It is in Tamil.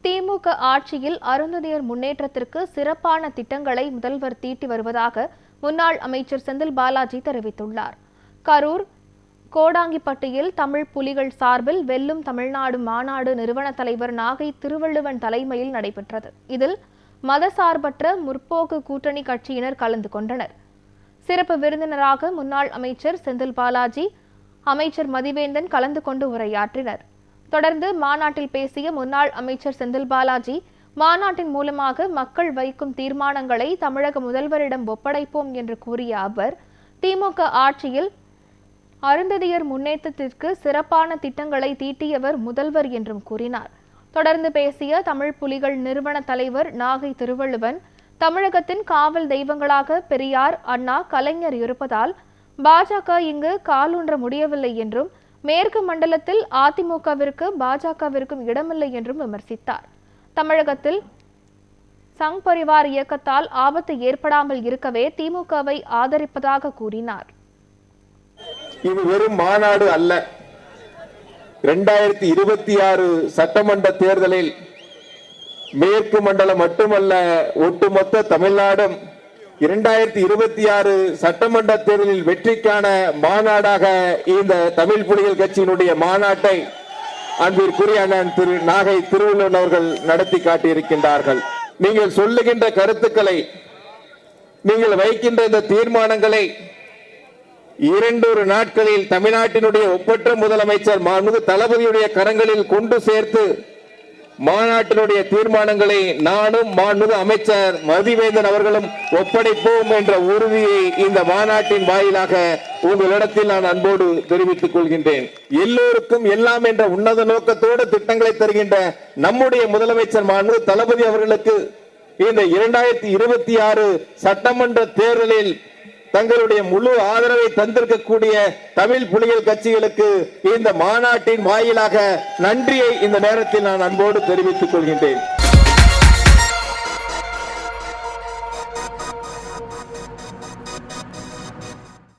திமுக ஆட்சியில் அருந்ததியர் முன்னேற்றத்திற்கு சிறப்பான திட்டங்களை முதல்வர் தீட்டி வருவதாக முன்னாள் அமைச்சர் செந்தில் பாலாஜி தெரிவித்துள்ளார். கரூர் கோடாங்கிப்பட்டியில் தமிழ் புலிகள் சார்பில் வெல்லும் தமிழ்நாடு மாநாடு நிறுவன தலைவர் நாகை திருவள்ளுவன் தலைமையில் நடைபெற்றது. இதில் மதசார்பற்ற முற்போக்கு கூட்டணி கட்சியினர் கலந்து கொண்டனர். சிறப்பு விருந்தினராக முன்னாள் அமைச்சர் செந்தில் பாலாஜி, அமைச்சர் மதிவேந்தன் கலந்து கொண்டு உரையாற்றினர். தொடர்ந்து மாநாட்டில் பேசிய முன்னாள் அமைச்சர் செந்தில் பாலாஜி, மாநாட்டின் மூலமாக மக்கள் வைக்கும் தீர்மானங்களை தமிழக முதல்வரிடம் ஒப்படைப்போம் என்று கூறிய அவர், திமுக ஆட்சியில் அருந்ததியர் முன்னேற்றத்திற்கு சிறப்பான திட்டங்களை தீட்டியவர் முதல்வர் என்றும் கூறினார். தொடர்ந்து பேசிய தமிழ் புலிகள் நிறுவன தலைவர் நாகை திருவள்ளுவன், தமிழகத்தின் காவல் தெய்வங்களாக பெரியார், அண்ணா, கலைஞர் இருப்பதால் பாஜக இங்கு காலூன்ற முடியவில்லை என்றும், மேற்கு மண்டலத்தில் அதிமுகவிற்கு பாஜகவிற்கும் இடமில்லை என்றும் விமர்சித்தார். தமிழகத்தில் சங் பரிவார் இயக்கத்தால் ஆபத்து ஏற்படாமல் இருக்கவே திமுகவை ஆதரிப்பதாக கூறினார். இது வெறும் மாநாடு அல்ல. 2026 சட்டமன்ற தேர்தலில் மேற்கு மண்டலம் மட்டுமல்ல, ஒட்டுமொத்த தமிழ்நாடும் 2026 சட்டமன்ற தேர்தலில் வெற்றிக்கான மாநாடாக இந்த தமிழ் புலிகள் கட்சியினுடைய மாநாட்டை அன்பிற்குரிய அண்ணன் திரு நாகை திருவள்ளுவன் அவர்கள் நடத்தி காட்டியிருக்கின்றார்கள். நீங்கள் சொல்லுகின்ற கருத்துக்களை, நீங்கள் வைக்கின்ற இந்த தீர்மானங்களை 2 நாட்களில் தமிழ்நாட்டினுடைய ஒப்பற்ற முதலமைச்சர் மாண்புமிகு தளபதியுடைய கரங்களில் கொண்டு சேர்த்து மாநாட்டினுடைய தீர்மானங்களை நானும் மாண்புமிகு அமைச்சர் மதிவேந்தன் அவர்களும் ஒப்படைப்போம் என்ற உறுதியை இந்த மாநாட்டின் வாயிலாக உங்களிடத்தில் நான் அன்போடு தெரிவித்துக் கொள்கின்றேன். எல்லோருக்கும் எல்லாம் என்ற உன்னத நோக்கத்தோடு திட்டங்களை தருகின்ற நம்முடைய முதலமைச்சர் மாண்புமிகு தளபதி அவர்களுக்கு இந்த 2026 சட்டமன்ற தேர்தலில் தங்களுடைய முழு ஆதரவை தந்திருக்கக்கூடிய தமிழ் புலிகள் கட்சிகளுக்கு இந்த மாநாட்டின் வாயிலாக நன்றியை இந்த நேரத்தில் நான் அன்போடு தெரிவித்துக் கொள்கின்றேன்.